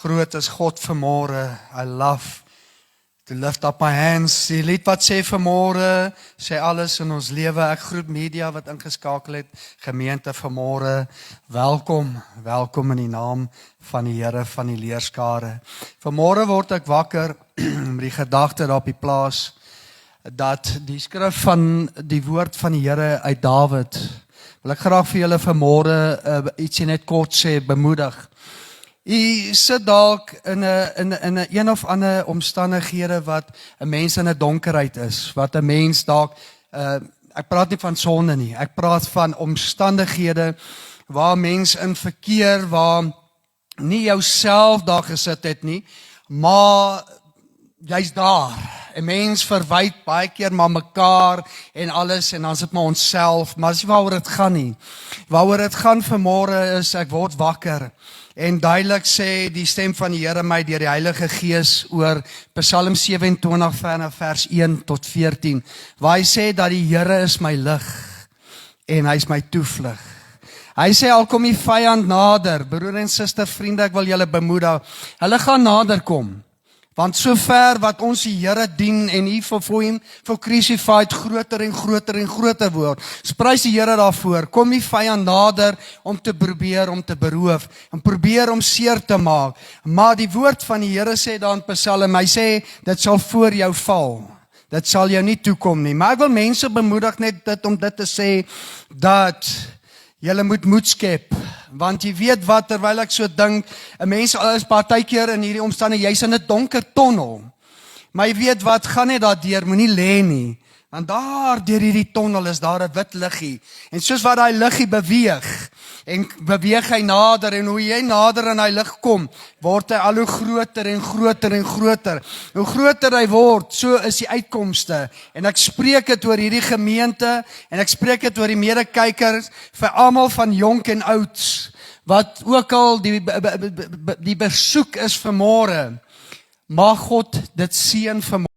Groot is God vanmôre. I love to lift up my hands. Die lied wat sê vanmôre, sê alles in ons lewe. Ek groet media wat ingeskakel het. Gemeente vanmôre, welkom. Welkom in die naam van die Here van die leerskare. Vanmôre word ek wakker met die gedagte daar op die plaas dat die skrif van die woord van die Here uit Dawid, wil ek graag vir julle vanmôre ietsie net kort sê, bemoedig. U sit dalk in 'n een of ander omstandighede wat 'n mens in 'n donkerheid is, wat 'n mens dalk, ek praat nie van sonde nie, ek praat van omstandighede waar mens in verkeer, waar nie jouself daar gesit het nie, maar jy's daar. 'n Mens verwyd baie keer maar mekaar en alles, en dan sit maar onsself, maar dis nie waaroor dit gaan nie. Waaroor dit gaan vanmôre is, ek word wakker, en duidelik sê die stem van die Here my deur die Heilige Gees oor Psalm 27 vers 1 tot 14, waar hy sê dat die Here is my lig en hy is my toevlug. Hy sê al kom die vyand nader, broer en suster, vriende, ek wil julle bemoedig, hulle gaan nader kom. Want sover wat ons die Here dien en hier vir hom crucified groter en groter en groter word, prys die Here daarvoor, kom die vyand nader om te probeer, om te beroof, en probeer om seer te maak. Maar die woord van die Here sê daar in Psalm, hy sê, dit sal voor jou val. Dit sal jou nie toekom nie. Maar ek wil mense bemoedig net dit om dit te sê, dat julle moet moed skep. Want jy weet wat, terwyl ek so dink, 'n mens is partykeer in hierdie omstandighede, jy's in 'n donker tonnel. Maar jy weet wat, gaan net daardeur, moenie lê nie. Want daar deur hierdie tonnel is daar 'n wit liggie. En soos wat daai liggie beweeg, en beweeg hy nader, en hoe jy nader in hy lig kom, word hy al hoe groter en groter en groter. Hoe groter hy word, so is die uitkomste. En ek spreek dit oor hierdie gemeente, en ek spreek dit oor die medekykers, vir almal van jonk en oud, wat ook al die besoek is vanmôre. Mag God dit seën vanmôre.